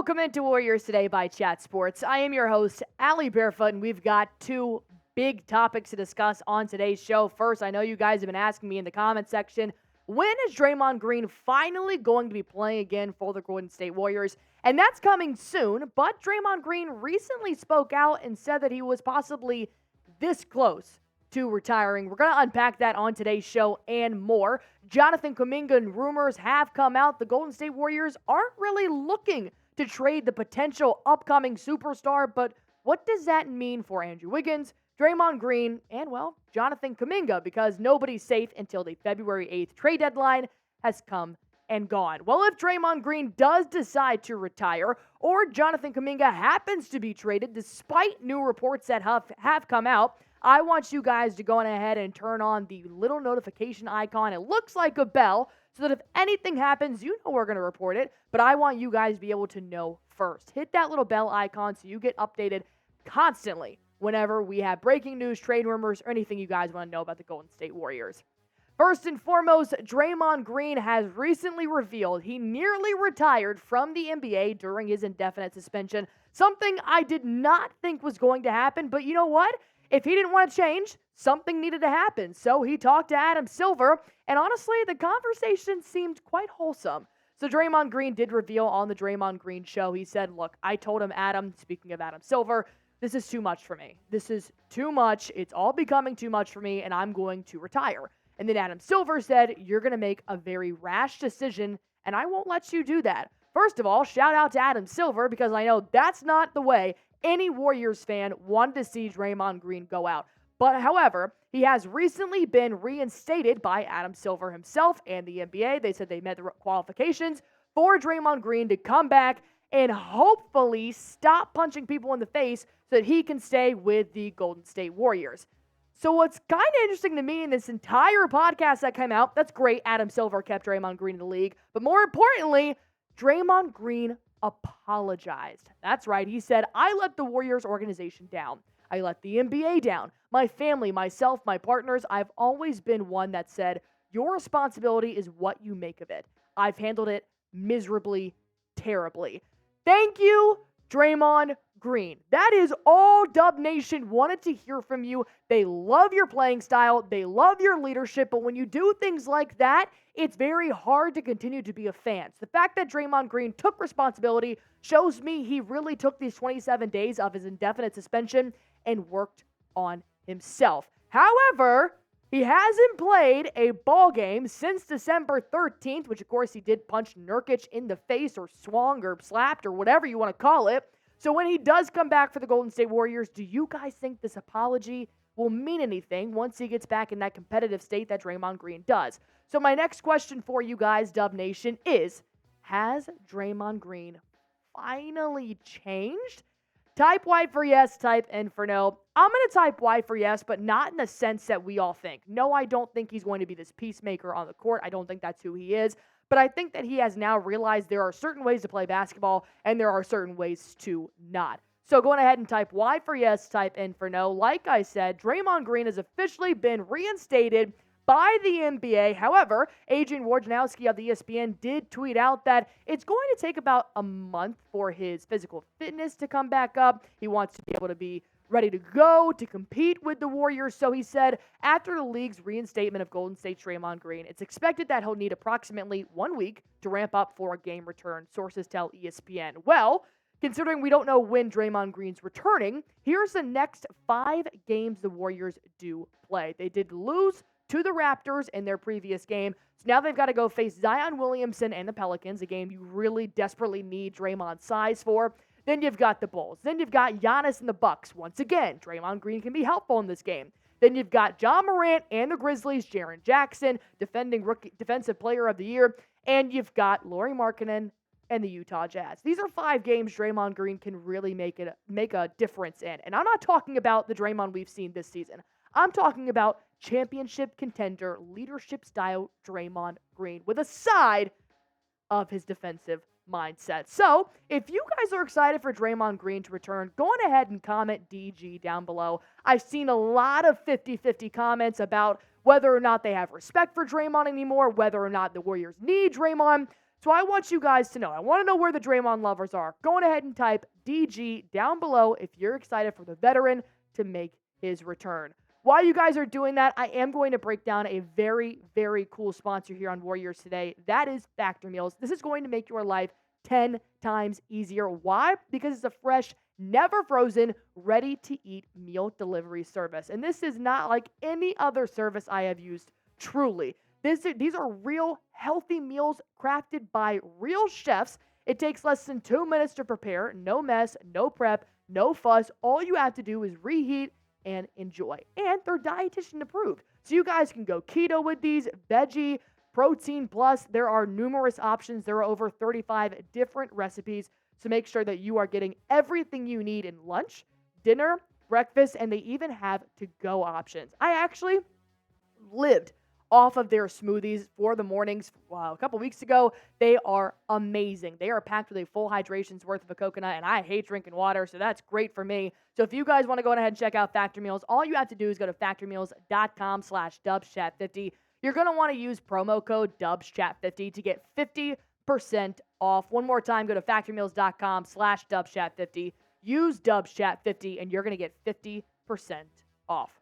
Welcome into Warriors Today by Chat Sports. I am your host, Allie Barefoot, and we've got two big topics to discuss on today's show. First, I know you guys have been asking me in the comment section, when is Draymond Green finally going to be playing again for the Golden State Warriors? And that's coming soon, but Draymond Green recently spoke out and said that he was possibly this close to retiring. We're going to unpack that on today's show and more. Jonathan Kuminga and rumors have come out. The Golden State Warriors aren't really looking to trade the potential upcoming superstar, but what does that mean for Andrew Wiggins, Draymond Green, and, well, Jonathan Kuminga? Because nobody's safe until the February 8th trade deadline has come and gone. Well, if Draymond Green does decide to retire, or Jonathan Kuminga happens to be traded, despite new reports that have come out, I want you guys to go on ahead and turn on the little notification icon. It looks like a bell, so that if anything happens, you know we're going to report it, but I want you guys to be able to know first. Hit that little bell icon so you get updated constantly whenever we have breaking news, trade rumors, or anything you guys want to know about the Golden State Warriors. First and foremost, Draymond Green has recently revealed he nearly retired from the NBA during his indefinite suspension, something I did not think was going to happen, but you know what? If he didn't want to change, something needed to happen. So he talked to Adam Silver, and honestly, the conversation seemed quite wholesome. So Draymond Green did reveal on the Draymond Green Show, he said, look, I told him, Adam, speaking of Adam Silver, this is too much for me. This is too much. It's all becoming too much for me, and I'm going to retire. And then Adam Silver said, you're going to make a very rash decision, and I won't let you do that. First of all, shout out to Adam Silver, because I know that's not the way any Warriors fan wanted to see Draymond Green go out. But however, he has recently been reinstated by Adam Silver himself and the NBA. They said they met the qualifications for Draymond Green to come back and hopefully stop punching people in the face so that he can stay with the Golden State Warriors. So what's kind of interesting to me in this entire podcast that came out, that's great, Adam Silver kept Draymond Green in the league, but more importantly, Draymond Green apologized. That's right. He said, I let the Warriors organization down. I let the NBA down. My family, myself, my partners, I've always been one that said, your responsibility is what you make of it. I've handled it miserably, terribly. Thank you, Draymond Green. That is all Dub Nation wanted to hear from you. They love your playing style. They love your leadership. But when you do things like that, it's very hard to continue to be a fan. So the fact that Draymond Green took responsibility shows me he really took these 27 days of his indefinite suspension and worked on himself. However, he hasn't played a ball game since December 13th, which of course he did punch Nurkic in the face or swung or slapped or whatever you want to call it. So when he does come back for the Golden State Warriors, do you guys think this apology will mean anything once he gets back in that competitive state that Draymond Green does? So my next question for you guys, Dub Nation, is, has Draymond Green finally changed? Type Y for yes, type N for no. I'm going to type Y for yes, but not in the sense that we all think. No, I don't think he's going to be this peacemaker on the court. I don't think that's who he is. But I think that he has now realized there are certain ways to play basketball and there are certain ways to not. So going ahead and type Y for yes, type N for no. Like I said, Draymond Green has officially been reinstated by the NBA. However, Adrian Wojnarowski of the ESPN did tweet out that it's going to take about a month for his physical fitness to come back up. He wants to be able to be ready to go to compete with the Warriors. So he said after the league's reinstatement of Golden State's Draymond Green, it's expected that he'll need approximately 1 week to ramp up for a game return, sources tell ESPN. Well, considering we don't know when Draymond Green's returning, here's the next 5 games the Warriors do play. They did lose to the Raptors in their previous game, so now they've got to go face Zion Williamson and the Pelicans, a game you really desperately need Draymond's size for. Then you've got the Bulls. Then you've got Giannis and the Bucks. Once again, Draymond Green can be helpful in this game. Then you've got John Morant and the Grizzlies, Jaren Jackson, defending rookie defensive player of the year, and you've got Lauri Markkanen and the Utah Jazz. These are 5 games Draymond Green can really make a difference in. And I'm not talking about the Draymond we've seen this season. I'm talking about championship contender, leadership style Draymond Green with a side of his defensive mindset. So, if you guys are excited for Draymond Green to return, go on ahead and comment DG down below. I've seen a lot of 50-50 comments about whether or not they have respect for Draymond anymore, whether or not the Warriors need Draymond. So I want you guys to know. I want to know where the Draymond lovers are. Go on ahead and type DG down below if you're excited for the veteran to make his return. While you guys are doing that, I am going to break down a very, very cool sponsor here on Warriors Today. That is Factor Meals. This is going to make your life 10 times easier. Why? Because it's a fresh, never frozen, ready-to-eat meal delivery service. And this is not like any other service I have used, truly. These are real, healthy meals crafted by real chefs. It takes less than 2 minutes to prepare. No mess, no prep, no fuss. All you have to do is reheat and enjoy. And they're dietitian approved. So you guys can go keto with these, veggie, protein plus. There are numerous options. There are over 35 different recipes. So make sure that you are getting everything you need in lunch, dinner, breakfast, and they even have to-go options. I actually lived off of their smoothies for the mornings a couple weeks ago. They are amazing. They are packed with a full hydration's worth of a coconut, and I hate drinking water, so that's great for me. So if you guys want to go ahead and check out Factor Meals, all you have to do is go to factormeals.com/dubschat50. You're going to want to use promo code dubschat50 to get 50% off. One more time, go to factormeals.com/dubschat50. Use dubschat50, and you're going to get 50% off.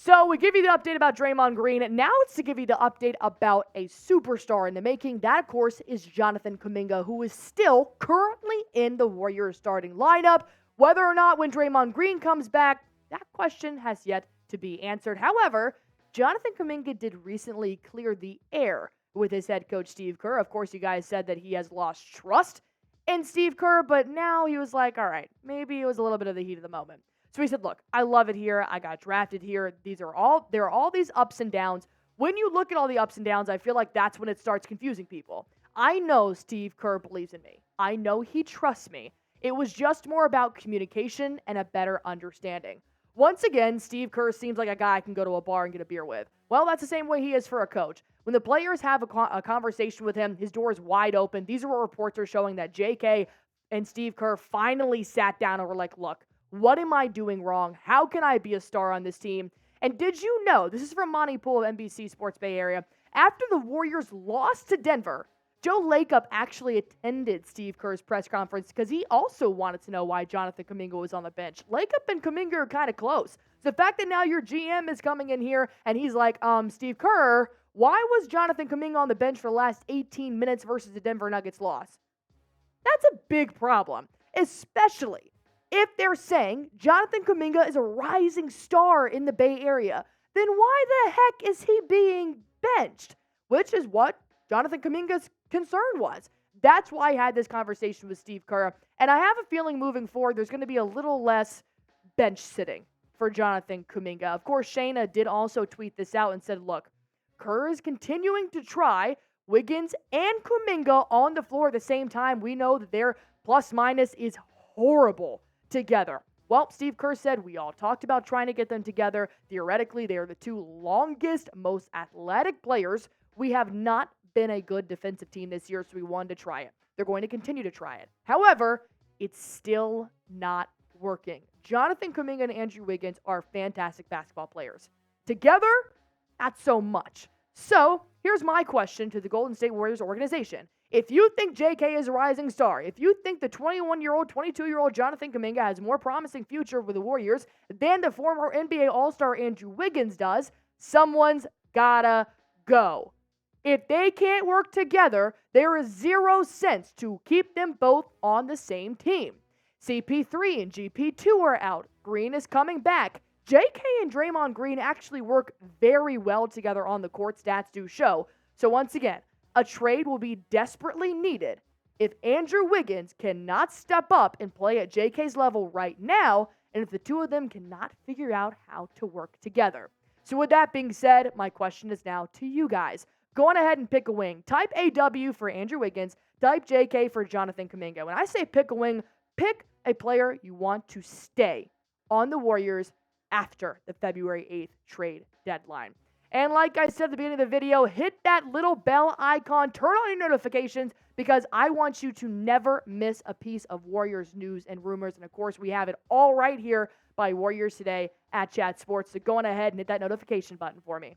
So we give you the update about Draymond Green. Now it's to give you the update about a superstar in the making. That, of course, is Jonathan Kuminga, who is still currently in the Warriors starting lineup. Whether or not when Draymond Green comes back, that question has yet to be answered. However, Jonathan Kuminga did recently clear the air with his head coach, Steve Kerr. Of course, you guys said that he has lost trust in Steve Kerr, but now he was like, all right, maybe it was a little bit of the heat of the moment. So he said, look, I love it here. I got drafted here. There are all these ups and downs. When you look at all the ups and downs, I feel like that's when it starts confusing people. I know Steve Kerr believes in me. I know he trusts me. It was just more about communication and a better understanding. Once again, Steve Kerr seems like a guy I can go to a bar and get a beer with. Well, that's the same way he is for a coach. When the players have a conversation with him, his door is wide open. These are what reports are showing, that JK and Steve Kerr finally sat down and were like, look, what am I doing wrong? How can I be a star on this team? And did you know, this is from Monty Poole of NBC Sports Bay Area, after the Warriors lost to Denver, Joe Lacob actually attended Steve Kerr's press conference because he also wanted to know why Jonathan Kuminga was on the bench. Lacob and Kuminga are kind of close. So the fact that now your GM is coming in here and he's like, Steve Kerr, why was Jonathan Kuminga on the bench for the last 18 minutes versus the Denver Nuggets loss? That's a big problem, especially if they're saying Jonathan Kuminga is a rising star in the Bay Area. Then why the heck is he being benched? Which is what Jonathan Kuminga's concern was. That's why I had this conversation with Steve Kerr. And I have a feeling moving forward, there's going to be a little less bench sitting for Jonathan Kuminga. Of course, Shayna did also tweet this out and said, look, Kerr is continuing to try Wiggins and Kuminga on the floor at the same time. We know that their plus minus is horrible together. Well, Steve Kerr said we all talked about trying to get them together. Theoretically, they are the two longest, most athletic players. We have not been a good defensive team this year, so we wanted to try it. They're going to continue to try it. However, it's still not working. Jonathan Kuminga and Andrew Wiggins are fantastic basketball players. Together, not so much. So, here's my question to the Golden State Warriors organization. If you think JK is a rising star, if you think the 21-year-old, 22-year-old Jonathan Kuminga has a more promising future with the Warriors than the former NBA All-Star Andrew Wiggins does, someone's gotta go. If they can't work together, there is zero sense to keep them both on the same team. CP3 and GP2 are out. Green is coming back. JK and Draymond Green actually work very well together on the court, stats do show. So once again, a trade will be desperately needed if Andrew Wiggins cannot step up and play at JK's level right now, and if the two of them cannot figure out how to work together. So with that being said, my question is now to you guys. Go on ahead and pick a wing. Type AW for Andrew Wiggins. Type JK for Jonathan Kuminga. When I say pick a wing, pick a player you want to stay on the Warriors after the February 8th trade deadline. And like I said at the beginning of the video, hit that little bell icon, turn on your notifications, because I want you to never miss a piece of Warriors news and rumors. And of course, we have it all right here by Warriors Today at Chat Sports. So go on ahead and hit that notification button for me.